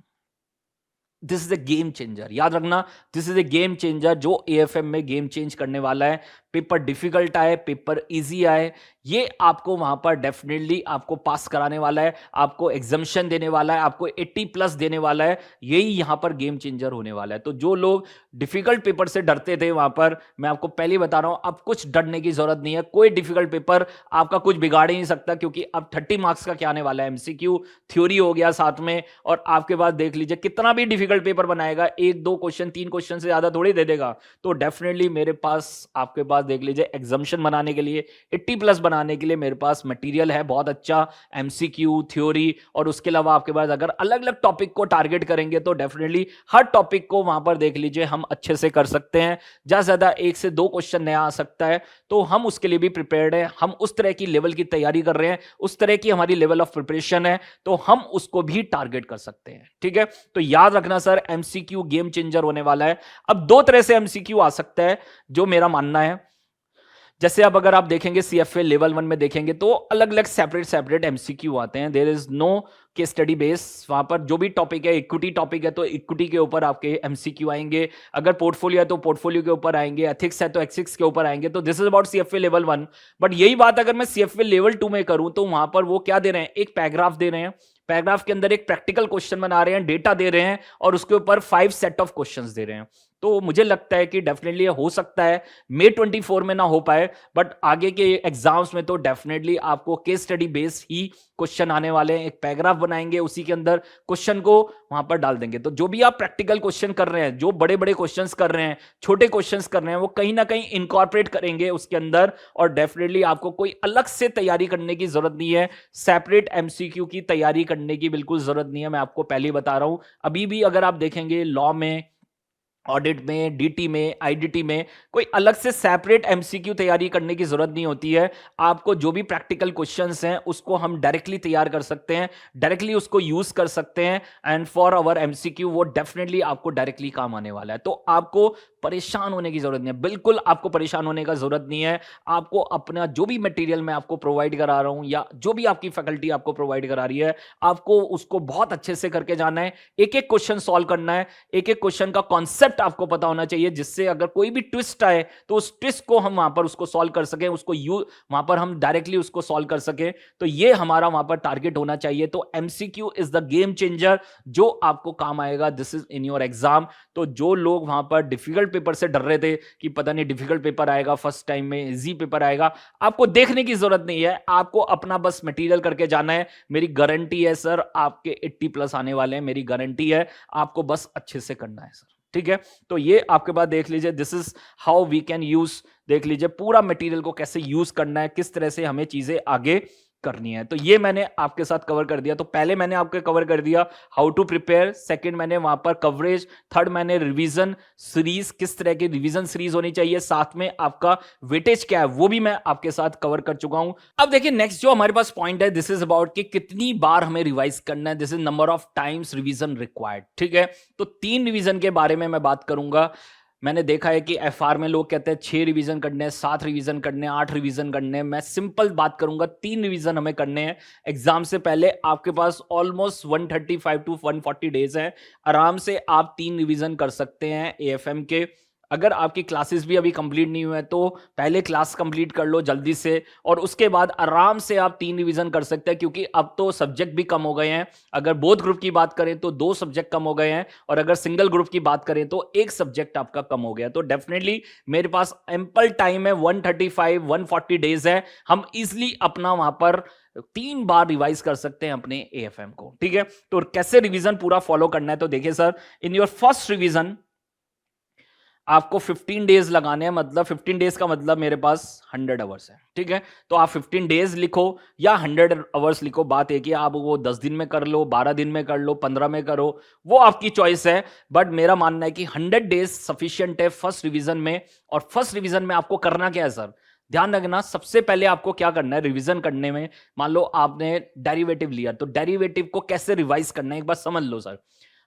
this is a game changer, याद रखना, this is a game changer जो एएफएम में गेम चेंज करने वाला है। पेपर डिफिकल्ट आए, पेपर इजी आए, ये आपको वहां पर डेफिनेटली आपको पास कराने वाला है, आपको एग्जामिशन देने वाला है, आपको 80 प्लस देने वाला है। यही यहां पर गेम चेंजर होने वाला है। तो जो लोग डिफिकल्ट पेपर से डरते थे वहां पर, मैं आपको पहले ही बता रहा हूं, अब कुछ डरने की जरूरत नहीं है। कोई डिफिकल्ट पेपर आपका कुछ बिगाड़ ही नहीं सकता, क्योंकि अब 30 मार्क्स का क्या आने वाला है, एमसीक्यू, थ्योरी हो गया साथ में, और आपके पास देख लीजिए कितना भी डिफिकल्ट पेपर बनाएगा, 1-2 क्वेश्चन 3 क्वेश्चन से ज्यादा थोड़ी दे देगा। तो डेफिनेटली मेरे पास, आपके पास देख लीजिए एग्जामिशन बनाने के लिए, 80 प्लस बनाने के लिए मेरे पास मटेरियल है बहुत अच्छा, एमसीक्यू, थ्योरी, और उसके अलावा आपके पास अगर अलग अलग टॉपिक को टारगेट करेंगे तो डेफिनेटली हर टॉपिक को वहां पर देख लीजिए हम अच्छे से कर सकते हैं। ज्यादा से ज्यादा 1 से 2 क्वेश्चन नया आ सकता है, तो हम उसके लिए भी प्रिपेयर्ड है। हम उस तरह की लेवल की तैयारी कर रहे हैं, उस तरह की हमारी लेवल ऑफ प्रिपरेशन है, तो हम उसको भी टारगेट कर सकते हैं। ठीक है, तो याद रखना सर, एमसीक्यू गेम चेंजर होने वाला है। अब 2 तरह से एमसीक्यू आ सकता है जो मेरा मानना है। जैसे अब अगर आप देखेंगे सीएफए लेवल 1 में देखेंगे तो अलग अलग सेपरेट सेपरेट एमसीक्यू आते हैं। देयर इज नो के स्टडी बेस, वहां पर जो भी टॉपिक है, इक्विटी टॉपिक है तो इक्विटी के ऊपर आपके एमसीक्यू आएंगे, अगर पोर्टफोलियो है तो पोर्टफोलियो के ऊपर आएंगे, एथिक्स है तो एथिक्स के ऊपर आएंगे। तो this is about CFA level 1। But यही बात अगर मैं सीएफए लेवल 2 में करूं तो वहां पर वो क्या दे रहे हैं, एक पैराग्राफ दे रहे हैं, पैराग्राफ के अंदर एक प्रैक्टिकल क्वेश्चन बना रहे हैं, डेटा दे रहे हैं, और उसके ऊपर 5 सेट ऑफ क्वेश्चंस दे रहे हैं। तो मुझे लगता है कि डेफिनेटली हो सकता है मई 24 में ना हो पाए, बट आगे के एग्जाम्स में तो डेफिनेटली आपको केस स्टडी बेस ही क्वेश्चन आने वाले हैं। एक पैराग्राफ बनाएंगे, उसी के अंदर क्वेश्चन को वहां पर डाल देंगे। तो जो भी आप प्रैक्टिकल क्वेश्चन कर रहे हैं, जो बड़े बड़े क्वेश्चंस कर रहे हैं, छोटे क्वेश्चंस कर रहे हैं, वो कहीं ना कहीं इनकॉर्पोरेट करेंगे उसके अंदर, और डेफिनेटली आपको कोई अलग से तैयारी करने की जरूरत नहीं है, सेपरेट एमसीक्यू की तैयारी करने की बिल्कुल जरूरत नहीं है। मैं आपको पहले ही बता रहा हूं, अभी भी अगर आप देखेंगे लॉ में, ऑडिट में, डीटी में, आईडीटी में कोई अलग से सेपरेट एमसीक्यू तैयारी करने की जरूरत नहीं होती है। आपको जो भी प्रैक्टिकल क्वेश्चंस हैं उसको हम डायरेक्टली तैयार कर सकते हैं, डायरेक्टली उसको यूज कर सकते हैं, एंड फॉर आवर एमसीक्यू वो डेफिनेटली आपको डायरेक्टली काम आने वाला है। तो आपको परेशान होने की जरूरत नहीं है, बिल्कुल आपको परेशान होने का जरूरत नहीं है। आपको अपना जो भी मटेरियल मैं आपको प्रोवाइड करा रहा हूं, या जो भी आपकी फैकल्टी आपको प्रोवाइड करा रही है, आपको उसको बहुत अच्छे से करके जाना है, एक एक क्वेश्चन सॉल्व करना है, एक एक क्वेश्चन का कॉन्सेप्ट आपको पता होना चाहिए, जिससे अगर कोई भी ट्विस्ट आए तो उस ट्विस्ट को हम वहां पर उसको सॉल्व कर सकें, उसको वहां पर हम डायरेक्टली उसको सॉल्व कर सकें। तो ये हमारा वहां पर टारगेट होना चाहिए। तो MCQ is the game changer जो आपको काम आएगा, this is in your exam. तो जो लोग वहां पर डिफिकल्ट पेपर से डर रहे थे कि पता नहीं डिफिकल्ट पेपर आएगा, फर्स्ट टाइम में इजी पेपर आएगा, आपको देखने की जरूरत नहीं है, आपको अपना बस मटेरियल करके जाना है। मेरी गारंटी है सर, आपके 80 प्लस आने वाले हैं, मेरी गारंटी है, आपको बस अच्छे से करना है सर। ठीक है, तो ये आपके पास देख लीजिए, this is how we can use, देख लीजिए पूरा मटेरियल को कैसे यूज करना है, किस तरह से हमें चीजें आगे करनी है। तो ये मैंने आपके साथ कवर कर दिया। तो पहले मैंने आपको कवर कर दिया हाउ टू प्रिपेयर, सेकंड मैंने वहां पर कवरेज, थर्ड मैंने रिवीजन सीरीज, किस तरह की रिवीजन सीरीज होनी चाहिए, साथ में आपका वेटेज क्या है वो भी मैं आपके साथ कवर कर चुका हूं। अब देखिए नेक्स्ट जो हमारे पास पॉइंट है, दिस इज अबाउट कि कितनी बार हमें रिवाइज करना है, this is number of times revision required. ठीक है, तो 3 रिवीजन के बारे में मैं बात करूंगा। मैंने देखा है कि एफआर में लोग कहते हैं 6 रिवीजन करने हैं, 7 रिवीजन करने हैं, 8 रिवीजन करने हैं। मैं सिंपल बात करूंगा, 3 रिवीजन हमें करने हैं एग्जाम से पहले। आपके पास ऑलमोस्ट 135 टू 140 डेज है, आराम से आप 3 रिवीजन कर सकते हैं एएफएम के। अगर आपकी क्लासेस भी अभी कंप्लीट नहीं हुए हैं तो पहले क्लास कंप्लीट कर लो जल्दी से, और उसके बाद आराम से आप 3 रिवीजन कर सकते हैं, क्योंकि अब तो सब्जेक्ट भी कम हो गए हैं। अगर बोथ ग्रुप की बात करें तो 2 सब्जेक्ट कम हो गए हैं, और अगर सिंगल ग्रुप की बात करें तो 1 सब्जेक्ट आपका कम हो गया। तो डेफिनेटली मेरे पास एम्पल टाइम है, 135 140 डेज है, हम इजिली अपना वहां पर 3 बार रिवाइज कर सकते हैं अपने एएफएम को। ठीक है, तो कैसे रिवीजन पूरा फॉलो करना है, तो देखिए sir, in your first revision आपको 15 डेज लगाने हैं, मतलब 15 डेज का मतलब मेरे पास 100 आवर्स है। ठीक है, तो आप 15 डेज लिखो या 100 आवर्स लिखो, बात एक ही, आप वो 10 दिन में कर लो, 12 दिन में कर लो, 15 में करो, वो आपकी चॉइस है। बट मेरा मानना है कि 100 डेज सफिशिएंट है फर्स्ट रिवीजन में। और फर्स्ट रिवीजन में आपको करना क्या है सर, ध्यान रखना, सबसे पहले आपको क्या करना है रिवीजन करने में। मान लो आपने डेरिवेटिव लिया, तो डेरिवेटिव को कैसे रिवाइज करना है एक बार समझ लो सर।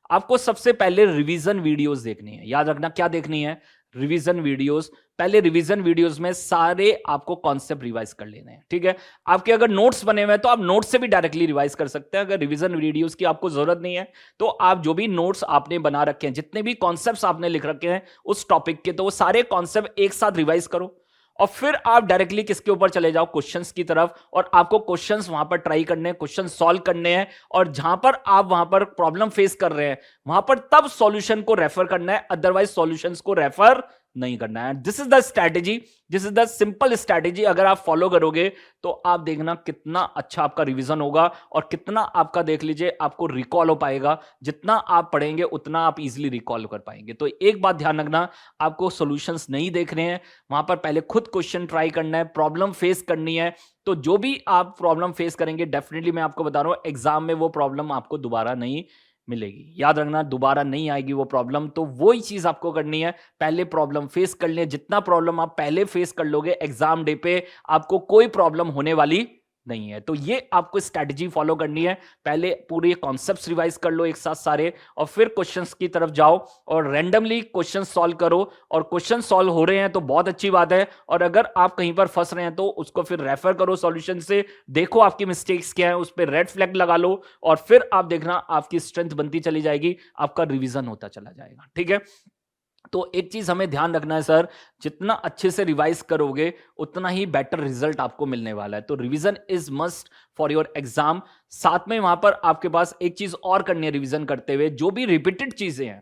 आपको सबसे पहले रिवीजन वीडियोस देखनी है, याद रखना क्या देखनी है, रिवीजन वीडियोस। पहले रिवीजन वीडियोस में सारे आपको कॉन्सेप्ट रिवाइज कर लेने हैं, ठीक है। आपके अगर नोट्स बने हुए हैं तो आप नोट्स से भी डायरेक्टली रिवाइज कर सकते हैं। अगर रिवीजन वीडियोस की आपको जरूरत नहीं है तो आप जो भी नोट्स आपने बना रखे हैं, जितने भी कॉन्सेप्ट्स आपने लिख रखे हैं उस टॉपिक के, तो वो सारे कॉन्सेप्ट एक साथ रिवाइज करो और फिर आप डायरेक्टली किसके ऊपर चले जाओ, क्वेश्चंस की तरफ। और आपको क्वेश्चंस वहां पर ट्राई करने हैं, क्वेश्चन सॉल्व करने हैं, और जहां पर आप वहां पर प्रॉब्लम फेस कर रहे हैं वहां पर तब सॉल्यूशन को रेफर करना है, अदरवाइज सॉल्यूशंस को रेफर नहीं करना है। This is the strategy, this is the simple strategy. अगर आप फॉलो करोगे तो आप देखना कितना अच्छा आपका रिवीजन होगा और कितना आपका, देख लीजिए, आपको रिकॉल हो पाएगा। जितना आप पढ़ेंगे उतना आप इजीली रिकॉल कर पाएंगे। तो एक बात ध्यान रखना, आपको सॉल्यूशंस नहीं देख रहे हैं, वहां पर पहले खुद क्वेश्चन ट्राई करना है, प्रॉब्लम फेस करनी है। तो जो भी आप प्रॉब्लम फेस करेंगे, डेफिनेटली मैं आपको बता रहा हूं, एग्जाम में वो प्रॉब्लम आपको दोबारा नहीं मिलेगी। याद रखना, दोबारा नहीं आएगी वो प्रॉब्लम। तो वही चीज आपको करनी है, पहले प्रॉब्लम फेस कर लें। जितना प्रॉब्लम आप पहले फेस कर लोगे, एग्जाम डे पे आपको कोई प्रॉब्लम होने वाली नहीं है। तो ये आपको स्ट्रैटेजी फॉलो करनी है। पहले पूरे कॉन्सेप्ट्स रिवाइज कर लो एक साथ सारे, और फिर क्वेश्चंस की तरफ जाओ और रैंडमली क्वेश्चन सॉल्व करो। और क्वेश्चन सॉल्व हो रहे हैं तो बहुत अच्छी बात है, और अगर आप कहीं पर फंस रहे हैं तो उसको फिर रेफर करो सॉल्यूशन से, देखो आपकी मिस्टेक्स क्या है, उस पर रेड फ्लैग लगा लो, और फिर आप देखना आपकी स्ट्रेंथ बनती चली जाएगी, आपका रिवीजन होता चला जाएगा, ठीक है। तो एक चीज हमें ध्यान रखना है सर, जितना अच्छे से रिवाइज करोगे उतना ही बेटर रिजल्ट आपको मिलने वाला है। तो revision is must for your exam. साथ में वहां पर आपके पास एक चीज और करनी है रिवीजन करते हुए, जो भी रिपीटेड चीजें हैं,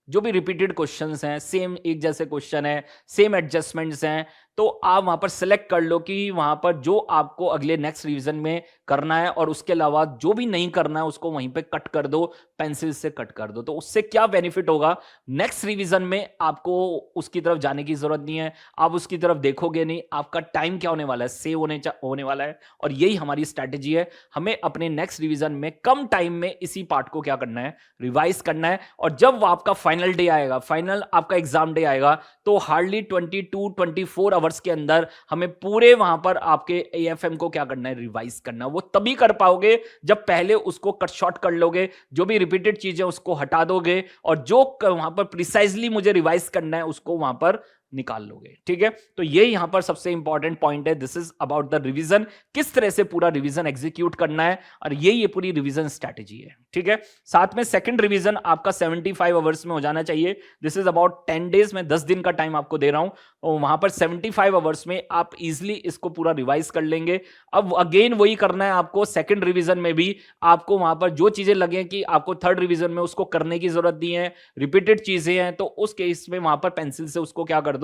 जो भी रिपीटेड क्वेश्चंस हैं, सेम एक जैसे क्वेश्चन है, सेम एडजस्टमेंट्स हैं, तो आप वहां पर सिलेक्ट कर लो कि वहां पर जो आपको अगले नेक्स्ट रिवीजन में करना है, और उसके अलावा जो भी नहीं करना है उसको वहीं पे कट कर दो, पेंसिल से कट कर दो। तो उससे क्या बेनिफिट होगा, नेक्स्ट रिवीजन में आपको उसकी तरफ जाने की जरूरत नहीं है, आप उसकी तरफ देखोगे नहीं, आपका टाइम क्या होने वाला है, सेव होने वाला है। और यही हमारी स्ट्रैटेजी है, हमें अपने नेक्स्ट रिवीजन में कम टाइम में इसी पार्ट को क्या करना है, रिवाइज करना है। और जब आपका फाइनल डे आएगा, फाइनल आपका एग्जाम डे आएगा, तो हार्डली 22-24 आवर्स के अंदर हमें पूरे वहां पर आपके एएफएम को क्या करना है, रिवाइज करना है। वो तभी कर पाओगे जब पहले उसको कट शॉर्ट कर लोगे, जो भी रिपीटेड चीजें उसको हटा दोगे, और जो वहां पर प्रिसाइजली मुझे रिवाइज करना है उसको वहां पर निकाल लोगे, ठीक है। तो ये यहां पर सबसे इंपॉर्टेंट पॉइंट है, this is about the revision, किस तरह से पूरा रिवीजन एग्जीक्यूट करना है, और ये पूरी रिवीजन स्ट्रैटेजी है, ठीक है। साथ में सेकंड रिवीजन आपका 75 आवर्स में हो जाना चाहिए। दिस इज अबाउट 10 डेज में 10 दिन का टाइम आपको दे रहा हूं, और वहां पर 75 आवर्स में आप इजिली इसको पूरा रिवाइज कर लेंगे। अब अगेन वही करना है आपको, सेकंड रिवीजन में भी आपको वहां पर जो चीजें लगे कि आपको थर्ड रिवीजन में उसको करने की जरूरत नहीं है, रिपीटेड चीजें हैं, तो उस केस में वहां पर पेंसिल से उसको क्या कर दो,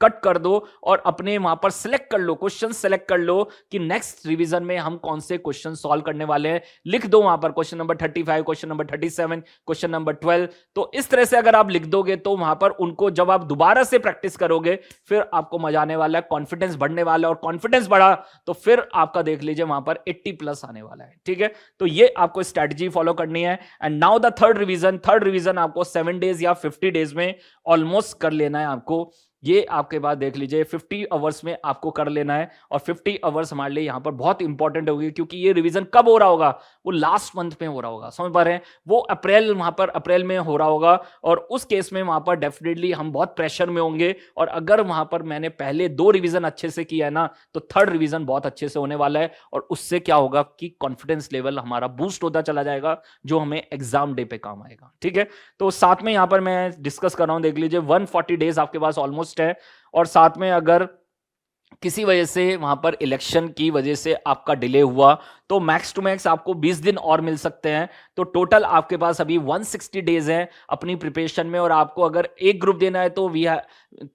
कट कर दो, और अपने वहां पर सिलेक्ट कर लो, क्वेश्चन सिलेक्ट कर लो कि नेक्स्ट रिवीजन में हम कौन से क्वेश्चन सॉल्व करने वाले हैं। लिख दो वहां पर question number 35, question number 37, question number 12। तो इस तरह से अगर आप लिख दोगे तो वहां पर उनको जब आप दोबारा से प्रैक्टिस करोगे फिर आपको मजा आने वाला है, कॉन्फिडेंस बढ़ने वाला है, और कॉन्फिडेंस बढ़ा तो फिर आपका देख लीजिए वहां पर 80+ आने वाला है, ठीक है। तो ये आपको स्ट्रैटेजी फॉलो करनी है। And now the third revision आपको 7 डेज या 50 डेज में ऑलमोस्ट कर लेना है आपको। ये आपके बाद देख लीजिए 50 आवर्स में आपको कर लेना है, और 50 आवर्स हमारे लिए यहां पर बहुत इंपॉर्टेंट होगी, क्योंकि ये रिवीजन कब हो रहा होगा, वो लास्ट मंथ में हो रहा होगा, समझ पा रहे हैं, वो अप्रैल, वहां पर अप्रैल में हो रहा होगा। और उस केस में वहां पर डेफिनेटली हम बहुत प्रेशर में होंगे, और अगर वहां पर मैंने पहले 2 रिवीजन अच्छे से किया है ना, तो थर्ड रिवीजन बहुत अच्छे से होने वाला है, और उससे क्या होगा कि कॉन्फिडेंस लेवल हमारा बूस्ट होता चला जाएगा, जो हमें एग्जाम डे पे काम आएगा, ठीक है। तो साथ में यहां पर मैं डिस्कस कर रहा हूं, देख लीजिए 140 डेज आपके पास ऑलमोस्ट है, और साथ में अगर किसी वजह से वहां पर इलेक्शन की वजह से आपका डिले हुआ तो मैक्स टू मैक्स आपको 20 दिन और मिल सकते हैं। तो टोटल आपके पास अभी 160 डेज हैं अपनी प्रिपरेशन में, और आपको अगर एक ग्रुप देना है तो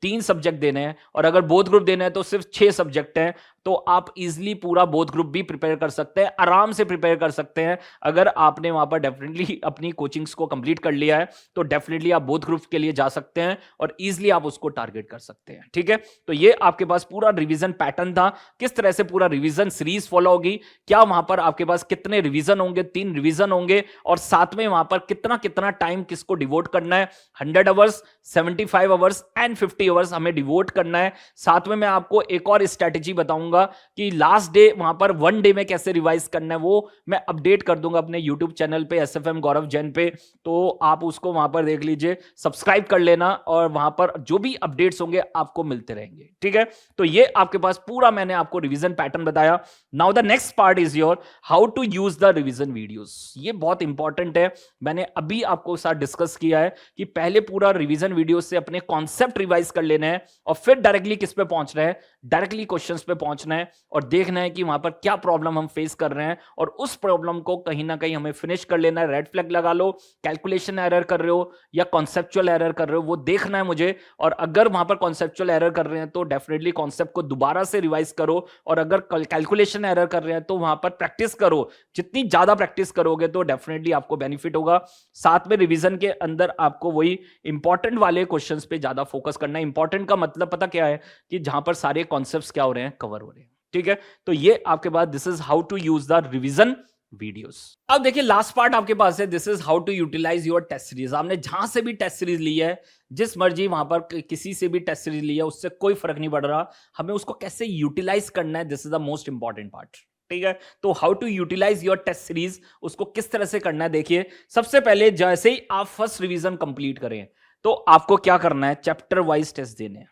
3 सब्जेक्ट देने हैं, और अगर बोथ ग्रुप देना है तो सिर्फ 6 सब्जेक्ट हैं। तो आप इजिली पूरा बोथ ग्रुप भी प्रिपेयर कर सकते हैं, आराम से प्रिपेयर कर सकते हैं। अगर आपने वहां पर डेफिनेटली अपनी कोचिंग्स को कंप्लीट कर लिया है तो डेफिनेटली आप बोथ ग्रुप के लिए जा सकते हैं, और इजिली आप उसको टारगेट कर सकते हैं, ठीक है। तो ये आपके पास पूरा रिवीजन पैटर्न था, किस तरह से पूरा रिवीजन सीरीज फॉलो होगी, क्या वहां पर आपके पास कितने रिवीजन होंगे, 3 रिवीजन होंगे, और साथ में वहां पर कितना कितना टाइम किसको डिवोट करना है, 100 आवर्स, 75 आवर्स एंड 50 आवर्स हमें डिवोट करना है। साथ में मैं आपको एक और स्ट्रैटेजी बताऊंगा दूंगा कि लास्ट डे वहां पर 1 डे में कैसे रिवाइज करना है, वो मैं अपडेट कर दूंगा अपने यूट्यूब चैनल पे SFM गौरव जैन पे। तो आप उसको वहां पर देख लीजिए, सब्सक्राइब कर लेना, और वहां पर जो भी अपडेट्स होंगे आपको मिलते रहेंगे। ठीक है, तो ये आपके पास पूरा मैंने आपको रिवीजन पैटर्न बताया। Now the next part is your how to use the revision videos. ये बहुत इंपॉर्टेंट है, मैंने अभी आपको साथ डिस्कस किया है कि पहले पूरा रिवीजन वीडियो से अपने कॉन्सेप्ट रिवाइज कर लेना है, और फिर डायरेक्टली किस पे पहुंचना है, डायरेक्टली क्वेश्चंस पे पहुंचना है, और देखना है कि वहां पर क्या प्रॉब्लम हम फेस कर रहे हैं, और उस प्रॉब्लम को कहीं ना कहीं हमें फिनिश कर लेना है। रेड फ्लैग लगा लो, कैलकुलेशन एरर कर रहे हो या कॉन्सेप्चुअल एरर कर रहे हो, वो देखना है मुझे। और अगर वहां पर कॉन्सेप्चुअल एरर कर रहे हैं तो डेफिनेटली कॉन्सेप्ट को दोबारा से रिवाइज करो, और अगर कैलकुलेशन एरर कर रहे हैं तो वहां पर प्रैक्टिस करो। जितनी ज्यादा प्रैक्टिस करोगे तो डेफिनेटली आपको बेनिफिट होगा। साथ में रिवीजन के अंदर आपको वही इंपॉर्टेंट वाले क्वेश्चंस पे ज्यादा फोकस करना है। इंपॉर्टेंट का मतलब पता क्या है, कि जहां पर सारे कॉन्सेप्ट्स क्या हो रहे हैं, कवर हो रहे हैं। ठीक है, तो ये आपके पास this is how to use the revision videos. अब देखिए लास्ट पार्ट आपके पास है, this is how to utilise your test series. आपने जहां से भी टेस्ट सीरीज ली है, जिस मर्जी वहां पर किसी से भी टेस्ट सीरीज ली है, उससे कोई फर्क नहीं पड़ रहा, हमें उसको कैसे यूटिलाइज करना है, this is the most important part. ठीक है, तो how to utilise your test series, उसको किस तरह से करना है। देखिए सबसे पहले जैसे ही आप फर्स्ट रिवीजन कंप्लीट करें तो आपको क्या करना है, चैप्टर वाइज टेस्ट देने हैं।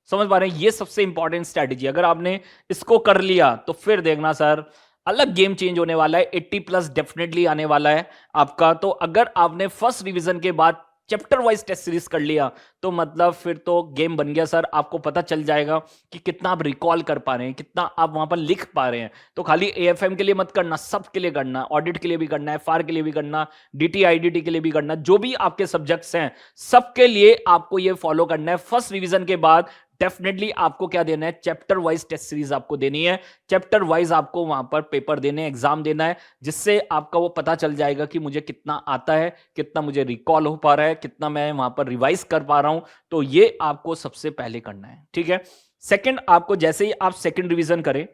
समझ पा रहे हैं, ये सबसे इंपॉर्टेंट स्ट्रेटेजी। अगर आपने इसको कर लिया तो फिर देखना सर अलग गेम चेंज होने वाला है, 80+ डेफिनेटली आने वाला है आपका। तो अगर आपने फर्स्ट रिवीजन के बाद चैप्टर वाइज टेस्ट सीरीज कर लिया तो मतलब फिर तो गेम बन गया सर। आपको पता चल जाएगा कि कितना आप रिकॉल कर पा रहे हैं, कितना आप वहां पर लिख पा रहे हैं। तो खाली AFM के लिए मत करना, सब के लिए करना, ऑडिट के लिए भी करना है, FAR के लिए भी करना, DT IDT के लिए भी करना, जो भी आपके सब्जेक्ट्स हैं सबके लिए आपको ये फॉलो करना है। फर्स्ट रिवीजन के बाद डेफिनेटली आपको क्या देना है, चैप्टर वाइज टेस्ट सीरीज आपको देनी है। चैप्टर वाइज आपको वहां पर पेपर देने, एग्जाम देना है, जिससे आपका वो पता चल जाएगा कि मुझे कितना आता है, कितना मुझे रिकॉल हो पा रहा है, कितना मैं वहां पर रिवाइज कर पा रहा हूं। तो ये आपको सबसे पहले करना है। ठीक है, सेकंड, आपको जैसे ही आप सेकंड रिवीजन करें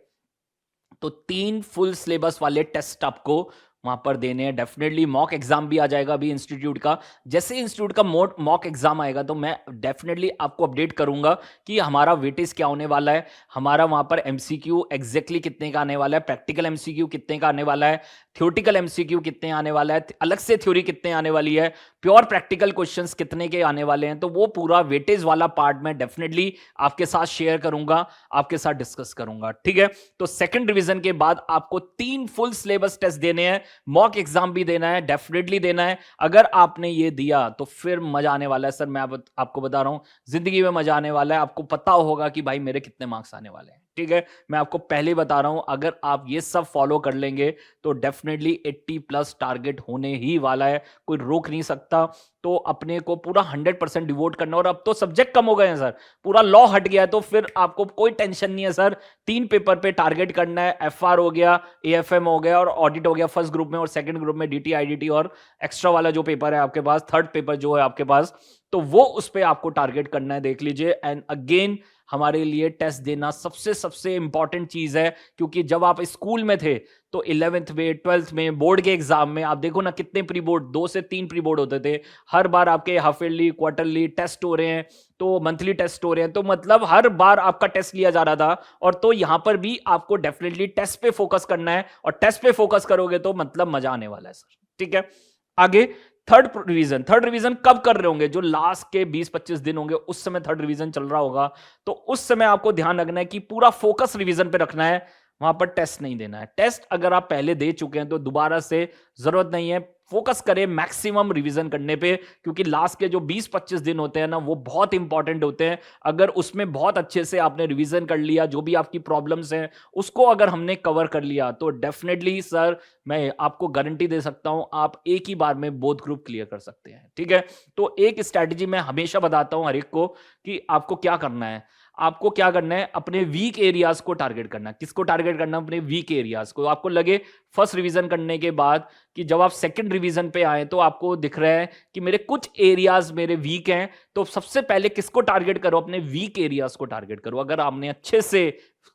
तो 3 फुल सिलेबस वाले टेस्ट आपको वहां पर देने हैं। डेफिनेटली मॉक एग्जाम भी आ जाएगा अभी इंस्टीट्यूट का। जैसे ही इंस्टीट्यूट का मॉक एग्जाम आएगा तो मैं डेफिनेटली आपको अपडेट करूंगा कि हमारा वेटेज क्या होने वाला है, हमारा वहां पर MCQ एग्जैक्टली कितने का आने वाला है, प्रैक्टिकल MCQ कितने का आने वाला है, थ्योरेटिकल MCQ कितने आने वाला है, अलग से थ्योरी कितने आने वाली है, प्योर प्रैक्टिकल क्वेश्चंस कितने के आने वाले हैं। तो वो पूरा वेटेज वाला पार्ट मैं डेफिनेटली आपके साथ शेयर करूंगा, आपके साथ डिस्कस करूंगा। ठीक है, तो सेकंड रिवीजन के बाद आपको 3 फुल सिलेबस टेस्ट देने हैं, मॉक एग्जाम भी देना है, डेफिनेटली देना है। अगर आपने ये दिया तो फिर मजा आने वाला है सर। मैं आपको बता रहा हूं, जिंदगी में मजा आने वाला है। आपको पता होगा कि भाई मेरे कितने मार्क्स आने वाले हैं। ठीक है, मैं आपको पहले बता रहा हूं, अगर आप ये सब फॉलो कर लेंगे तो डेफिनेटली 80+ टारगेट होने ही वाला है, कोई रोक नहीं सकता। तो अपने को पूरा 100% डिवोट करना। और अब तो सब्जेक्ट कम हो गए हैं सर, पूरा लॉ हट गया है, तो फिर आपको कोई टेंशन नहीं है सर। 3 पेपर पे टारगेट करना है, FR हो गया, AFM हो गया और ऑडिट हो गया फर्स्ट ग्रुप में, और सेकंड ग्रुप में DT IDT और एक्स्ट्रा वाला जो पेपर है आपके पास, थर्ड पेपर जो है आपके पास, तो वो उस पे आपको टारगेट करना है। देख लीजिए, एंड अगेन हमारे लिए टेस्ट देना सबसे सबसे इंपॉर्टेंट चीज है, क्योंकि जब आप स्कूल में थे तो 11th में, 12th में, बोर्ड के एग्जाम में आप देखो ना कितने प्री बोर्ड, 2 से 3 प्री बोर्ड होते थे। हर बार आपके हाफ ईयरली, क्वार्टरली टेस्ट हो रहे हैं, तो मंथली टेस्ट हो रहे हैं, तो मतलब हर बार आपका टेस्ट लिया जा रहा था। और तो यहां पर भी आपको डेफिनेटली टेस्ट पे फोकस करना है, और टेस्ट पे फोकस करोगे तो मतलब मजा आने वाला है सर। ठीक है, आगे थर्ड रिवीजन कब कर रहे होंगे, जो लास्ट के 20-25 दिन होंगे उस समय थर्ड रिवीजन चल रहा होगा। तो उस समय आपको ध्यान रखना है कि पूरा फोकस रिवीजन पे रखना है, वहां पर टेस्ट नहीं देना है। टेस्ट अगर आप पहले दे चुके हैं तो दोबारा से जरूरत नहीं है। फोकस करें मैक्सिमम रिवीजन करने पे, क्योंकि लास्ट के जो 20-25 दिन होते हैं ना, वो बहुत इंपॉर्टेंट होते हैं। अगर उसमें बहुत अच्छे से आपने रिवीजन कर लिया, जो भी आपकी प्रॉब्लम्स हैं उसको अगर हमने कवर कर लिया, तो डेफिनेटली सर मैं आपको गारंटी दे सकता हूं, आप एक ही बार में बोथ ग्रुप क्लियर कर सकते हैं। ठीक है, तो एक स्ट्रैटेजी मैं हमेशा बताता हूं हर एक को कि आपको क्या करना है। आपको क्या करना है, अपने वीक एरियाज को टारगेट करना है। किसको टारगेट करना है? अपने वीक एरियाज को। आपको लगे फर्स्ट रिवीजन करने के बाद कि जब आप सेकंड रिवीजन पे आए तो आपको दिख रहा है कि मेरे कुछ एरियाज मेरे वीक हैं, तो सबसे पहले किसको टारगेट करो? अपने वीक एरियाज को टारगेट करो। अगर आपने अच्छे से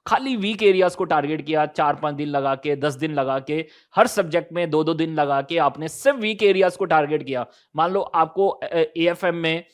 खाली वीक एरियाज को टारगेट किया, 4-5 दिन लगा के, 10 दिन लगा के, हर सब्जेक्ट में 2-2 दिन लगा के आपने सिर्फ वीक एरियाज को टारगेट किया। मान लो आपको AFM में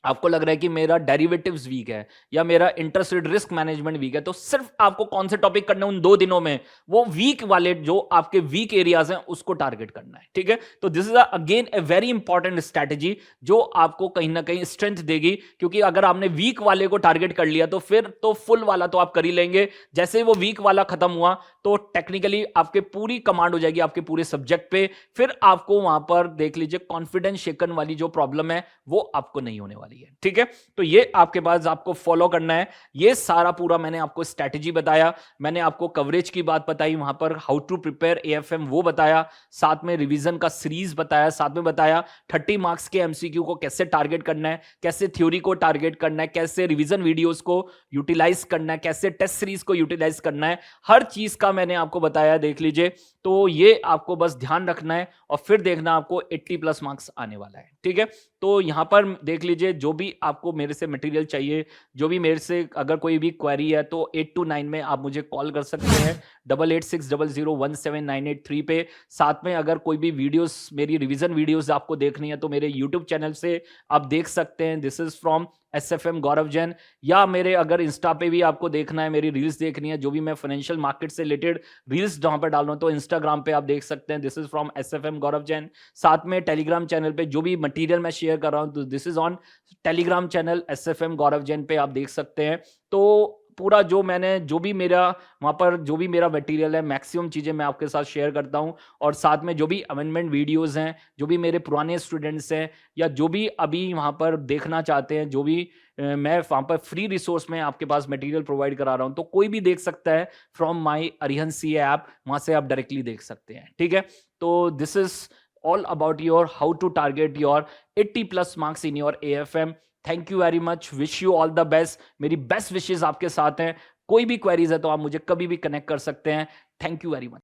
आपको लग रहा है कि मेरा डेरिवेटिव्स वीक है या मेरा interest rate risk management weak है, तो सिर्फ आपको कौन से टॉपिक करने उन 2 दिनों में, वो वीक वाले जो आपके वीक एरियाज हैं उसको टारगेट करना है, ठीक है। तो this is again a very important strategy जो आपको कहीं ना कहीं स्ट्रेंथ देगी, क्योंकि अगर आपने वीक वाले को टारगेट कर लिया तो फिर तो फुल वाला तो आप कर ही लेंगे। जैसे ही वो वीक वाला खत्म हुआ तो टेक्निकली आपके पूरी कमांड हो जाएगी आपके पूरे सब्जेक्ट पे, फिर आपको वहां पर देख लीजिए कॉन्फिडेंस शेकन वाली जो प्रॉब्लम है वो आपको नहीं होने वाली है, ठीक है। तो ये आपके पास आपको फॉलो करना है। ये सारा पूरा मैंने आपको स्ट्रैटेजी बताया, मैंने आपको कवरेज की बात बताई, वहां पर हाउ टू प्रिपेयर एएफएम वो बताया, साथ में रिवीजन का सीरीज बताया, साथ में बताया 30 मार्क्स के एमसीक्यू को कैसे टारगेट करना है, कैसे थ्योरी को टारगेट करना है, कैसे रिवीजन वीडियोस को यूटिलाइज करना है, कैसे टेस्ट सीरीज को यूटिलाइज करना है, हर चीज का मैंने आपको बताया, देख लीजिए। तो ये आपको बस ध्यान रखना है और फिर देखना आपको 80 प्लस मार्क्स आने वाला है, ठीक है। तो यहां पर देख लीजिए, जो भी आपको मेरे से मटेरियल चाहिए, जो भी मेरे से अगर कोई भी क्वेरी है तो 829 में आप मुझे कॉल कर सकते हैं, 8860017983 पे। साथ में अगर कोई भी वीडियोस, मेरी रिवीजन वीडियोस आपको देखनी है तो मेरे यूट्यूब चैनल से आप देख सकते हैं, this is from SFM Gaurav Jain. या मेरे अगर इंस्टा पे भी आपको देखना है, मेरी रील्स देखनी है, जो भी मैं फाइनेंशियल मार्केट से रिलेटेड रील्स जहां पर डाल रहा हूं, तो इंस्टाग्राम पे आप देख सकते हैं, this is from SFM Gaurav Jain. साथ में टेलीग्राम चैनल पे जो भी मटेरियल मैं शेयर कर रहा हूं, तो this is on Telegram channel SFM Gaurav Jain पे आप देख सकते हैं। तो पूरा जो मैंने, जो भी मेरा वहां पर जो भी मेरा मटेरियल है, मैक्सिमम चीजें मैं आपके साथ शेयर करता हूं। और साथ में जो भी अमेंडमेंट वीडियोस हैं, जो भी मेरे पुराने स्टूडेंट्स हैं या जो भी अभी वहां पर देखना चाहते हैं, जो भी मैं वहां पर फ्री रिसोर्स में आपके पास मटेरियल प्रोवाइड करा रहा हूं, तो कोई भी देख सकता है from my Arihant CA app, वहां से आप डायरेक्टली देख सकते हैं, ठीक है। तो this is all about your how to target your 80 plus marks in your AFM. Thank you very much, wish you all the best. मेरी बेस्ट विशेष आपके साथ हैं। कोई भी क्वेरीज है तो आप मुझे कभी भी कनेक्ट कर सकते हैं। Thank you very much.